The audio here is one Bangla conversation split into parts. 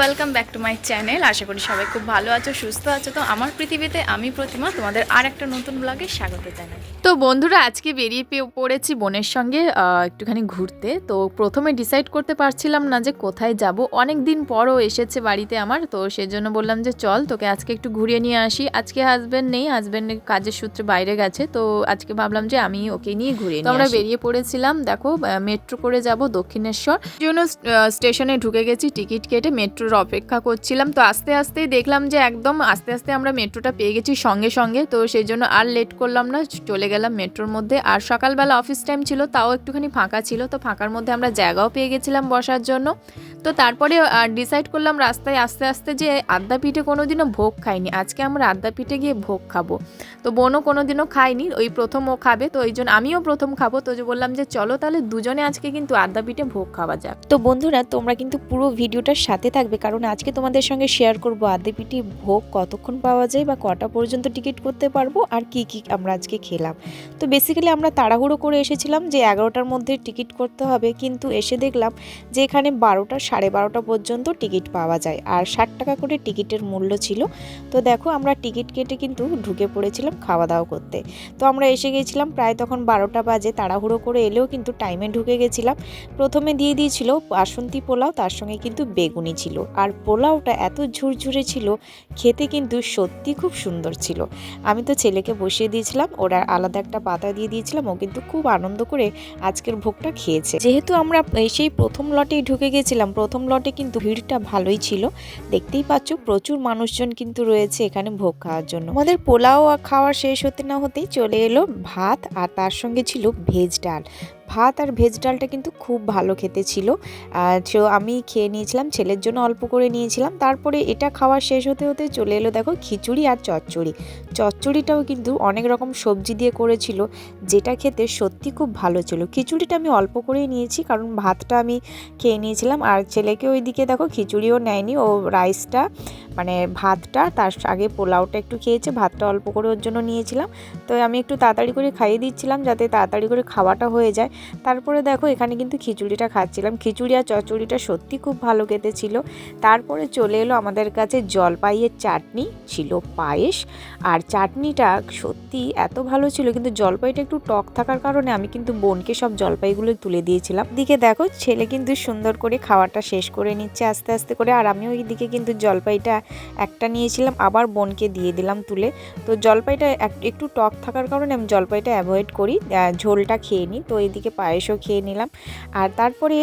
Welcome back to my channel. আশা করি সবাই খুব ভালো আছো, সুস্থ আছো। তো আমার পৃথিবীতে আমি প্রতিমা তোমাদের আর একটা নতুন ব্লগে স্বাগত জানাই। তো বন্ধুরা, আজকে বেরিয়ে পড়েছি বোনের সঙ্গে একটুখানি ঘুরতে। তো প্রথমে ডিসাইড করতে পারছিলাম না যে কোথায় যাব। অনেক দিন পরও এসেছে বাড়িতে আমার, তো সেজন্য বললাম যে চল তোকে আজকে একটু ঘুরিয়ে নিয়ে আসি। আজকে হাজব্যান্ড নেই, হাজব্যান্ড কাজের সূত্রে বাইরে গেছে, তো আজকে ভাবলাম যে আমি ওকে নিয়ে ঘুরিয়ে নিয়ে আসি। আমরা বেরিয়ে পড়েছিলাম, দেখো মেট্রো করে যাব দক্ষিণেশ্বর জন্য। স্টেশনে ঢুকে গেছি, টিকিট কেটে মেট্রোর অপেক্ষা করছিলাম। তো আস্তে আস্তে দেখলাম যে একদম আস্তে আস্তে আমরা মেট্রোটা পেয়ে গেছি সঙ্গে সঙ্গে। তো সেই জন্য আর লেট করলাম না, চলে গেলাম মেট্রোর মধ্যে। আর সকালবেলা অফিস টাইম ছিল, তাও একটুখানি ফাঁকা ছিল, তো ফাঁকার মধ্যে আমরা জায়গাও পেয়ে গেছিলাম বসার জন্য। তো তারপরে ডিসাইড করলাম রাস্তায় আস্তে আস্তে যে আদ্যাপীঠে কোনোদিনও ভোগ খাইনি, আজকে আমরা আদ্যাপীঠে গিয়ে ভোগ খাবো। তো বোনও কোনোদিনও খায়নি, ওই প্রথম ও খাবে, তো ওই জন্য আমিও প্রথম খাবো। তো যে বললাম যে চলো তাহলে দুজনে আজকে কিন্তু আদ্যাপীঠে ভোগ খাওয়া যাক। তো বন্ধুরা, তোমরা কিন্তু পুরো ভিডিওটার সাথে থাকবে, কারণ আজকে তোমাদের সঙ্গে শেয়ার করব আদ্যাপীঠে ভোগ কতক্ষণ পাওয়া যায় বা কটা পর্যন্ত টিকিট করতে পারবো আর কি কি আমরা আজকে খেলাম। তো বেসিক্যালি আমরা তাড়াহুড়ো করে এসেছিলাম যে 11টার মধ্যে টিকিট করতে হবে, কিন্তু এসে দেখলাম যে এখানে 12টা 12:30 পর্যন্ত টিকিট পাওয়া যায় আর 60 টাকা করে টিকিটের মূল্য ছিল। তো দেখো আমরা টিকিট কেটে কিন্তু ঢুকে পড়েছিলাম খাওয়া দাওয়া করতে। তো আমরা এসে গেছিলাম প্রায় তখন 12টা বাজে, তাড়াহুড়ো করে এলেও কিন্তু টাইমে ঢুকে গেছিলাম। প্রথমে দিয়ে দিয়েছিল বাসন্তী পোলাও, তার সঙ্গে কিন্তু বেগুনি ছিল, আর পোলাওটা এত ঝুরঝুরে ছিল, খেতে কিন্তু সত্যি খুব সুন্দর ছিল। আমি তো ছেলেকে বসিয়ে দিয়েছিলাম, ওরা আলাদা একটা পাতা দিয়ে দিয়েছিলাম, ও কিন্তু খুব আনন্দ করে আজকের ভোগটা খেয়েছে। যেহেতু আমরা সেই প্রথম লটেই ঢুকে গেছিলাম, প্রথম লটে কিন্তু ভিড়টা ভালোই ছিল, দেখতেই পাচ্ছ প্রচুর মানুষজন কিন্তু রয়েছে এখানে ভোগ খাওয়ার জন্য। আমাদের পোলাও খাওয়া শেষ হতে না হতেই চলে এলো ভাত, আর তার সঙ্গে ছিল ভেজ ডাল। ভাত আর ভেজ ডালটা কিন্তু খুব ভালো খেতে ছিল। তো আমি খেয়ে নিয়েছিলাম, ছেলের জন্য অল্প করে নিয়েছিলাম। তারপরে এটা খাওয়া শেষ হতে হতে চলে এলো দেখো খিচুড়ি আর চচ্চড়ি। চচ্চড়িটাও কিন্তু অনেক রকম সবজি দিয়ে করেছিল, যেটা খেতে সত্যি খুব ভালো ছিল। খিচুড়িটা আমি অল্প করেই নিয়েছি, কারণ ভাতটা আমি খেয়ে নিয়েছিলাম, আর ছেলেকে ওইদিকে দেখো খিচুড়িও নেয়নি, ও রাইসটা মানে ভাতটা, তার আগে পোলাওটা একটু খেয়েছে, ভাতটা অল্প করে ওর জন্য নিয়েছিলাম। তো আমি একটু তাড়াতাড়ি করে খাইয়ে দিচ্ছিলাম যাতে তাড়াতাড়ি করে খাওয়াটা হয়ে যায়। তারপরে দেখো এখানে কিন্তু খিচুড়িটা খাচ্ছিলাম, খিচুড়ি আর চচ্চড়িটা সত্যি খুব ভালো খেতে ছিল। তারপরে চলে এলো আমাদের কাছে জলপাইয়ের চাটনি, ছিল পায়েস, আর চাটনিটা সত্যি এত ভালো ছিল, কিন্তু জলপাইটা একটু টক থাকার কারণে আমি কিন্তু বোনকে সব জলপাইগুলো তুলে দিয়েছিলাম। দিকে দেখো ছেলে কিন্তু সুন্দর করে খাওয়াটা শেষ করে নিচ্ছে আস্তে আস্তে করে, আর আমি ওই দিকে কিন্তু জলপাইটা একটা নিয়েছিলাম, আবার বোনকে দিয়ে দিলাম তুলে। তো জলপাইটা একটু টক থাকার কারণে আমি জলপাইটা অ্যাভয়েড করি, ঝোলটা খেয়ে নিই। তো এইদিকে পায়েসও খেয়ে নিলাম, আর তারপরে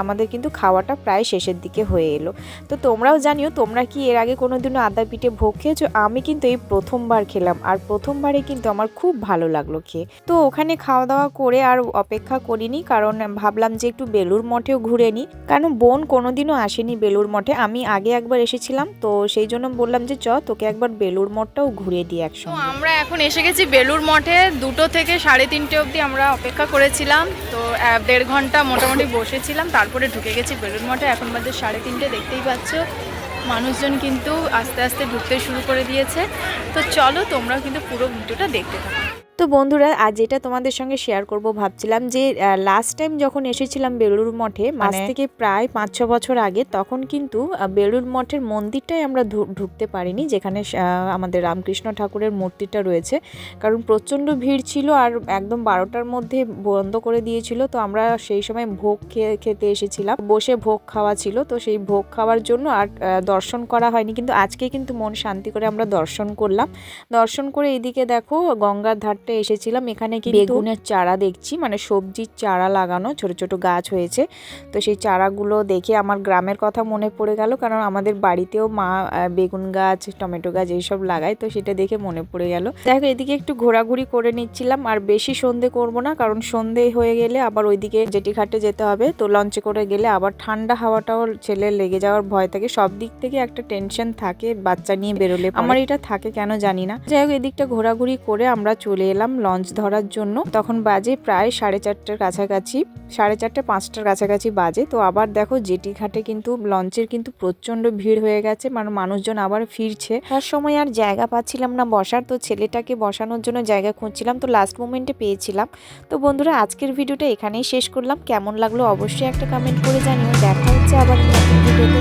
আমাদের কিন্তু খাওয়াটা প্রায় শেষের দিকে হয়ে এলো। তো তোমরাও জানিও তোমরা কি এর আগে কোনোদিনও আদ্যাপীঠে ভোগ খেয়েছো? আমি কিন্তু এই প্রথমবার খেলাম, আর প্রথমবারে কিন্তু আমার খুব ভালো লাগলো খেয়ে। তো ওখানে খাওয়া দাওয়া করে আর অপেক্ষা করিনি, কারণ ভাবলাম যে একটু বেলুড় মঠেও ঘুরে নিই, কারণ বোন কোনোদিনও আসেনি বেলুড় মঠে। আমি আগে একবার এসেছিলাম, তো সেই জন্য বললাম যে চ তোকে একবার বেলুড় মঠটাও ঘুরে দিই একসঙ্গে। তো আমরা এখন এসে গেছি বেলুড় মঠে। 2টো থেকে 3:30 অবধি আমরা অপেক্ষা করেছিলাম, তো 1.5 ঘন্টা মোটামুটি বসেছিলাম, তারপরে ঢুকে গেছি বেলুড় মঠে। এখন বাজে 3:30, দেখতেই পাচ্ছ মানুষজন কিন্তু আস্তে আস্তে ঢুকতে শুরু করে দিয়েছে। তো চলো তোমরাও কিন্তু পুরো ভিডিওটা দেখতে থাকো। তো বন্ধুরা, আজ যেটা তোমাদের সঙ্গে শেয়ার করব ভাবছিলাম যে লাস্ট টাইম যখন এসেছিলাম বেলুড় মঠে, মানে থেকে প্রায় 5-6 বছর আগে, তখন কিন্তু বেলুড় মঠের মন্দিরটাই আমরা ঢুকতে পারিনি, যেখানে আমাদের রামকৃষ্ণ ঠাকুরের মূর্তিটা রয়েছে, কারণ প্রচণ্ড ভিড় ছিল আর একদম 12টার মধ্যে বন্ধ করে দিয়েছিল। তো আমরা সেই সময় ভোগ খেতে এসেছিলাম, বসে ভোগ খাওয়া ছিল, তো সেই ভোগ খাওয়ার জন্য আর দর্শন করা হয়নি। কিন্তু আজকে কিন্তু মন শান্তি করে আমরা দর্শন করলাম। দর্শন করে এইদিকে দেখো গঙ্গার ধার এসেছিলাম, এখানে কি বেগুনের চারা দেখছি, মানে সবজির চারা লাগানো, ছোট ছোট গাছ হয়েছে। তো সেই চারাগুলো দেখে আমার গ্রামের কথা মনে পড়ে গেল, কারণ আমাদের বাড়িতেও মা বেগুন গাছ, টমেটো গাছ এইসব লাগায়, তো সেটা দেখে মনে পড়ে গেল। দেখো এদিকে একটু ঘোরাঘুরি করে নিচ্ছিলাম, আর বেশি সন্ধে করব না, কারণ সন্ধে হয়ে গেলে আবার ওইদিকে জেটিঘাটে যেতে হবে। তো লঞ্চে করে গেলে আবার ঠান্ডা হাওয়াটাও ছেলে লেগে যাওয়ার ভয় থাকে, সব দিক থেকে একটা টেনশন থাকে বাচ্চা নিয়ে বেরোলে, আমার এটা থাকে কেন জানি না। যাই হোক এদিকটা ঘোরাঘুরি করে আমরা চলে এলাম লঞ্চ ধরার জন্য। তখন বাজে প্রায় 4:30টার কাছাকাছি, 4:30-5টার কাছাকাছি বাজে। তো আবার দেখো জেটি ঘাটে কিন্তু লঞ্চের কিন্তু প্রচন্ড ভিড় হয়ে গেছে, মানে মানুষজন আবার ফিরছে। তার সময় আর জায়গা পাচ্ছিলাম না বসার, তো ছেলেটাকে বসানোর জন্য জায়গা খুঁজছিলাম, তো লাস্ট মোমেন্টে পেয়েছিলাম। তো বন্ধুরা, আজকের ভিডিওটা এখানেই শেষ করলাম। কেমন লাগলো অবশ্যই একটা কমেন্ট করে জানিও। দেখা হচ্ছে আবার নতুন ভিডিওতে।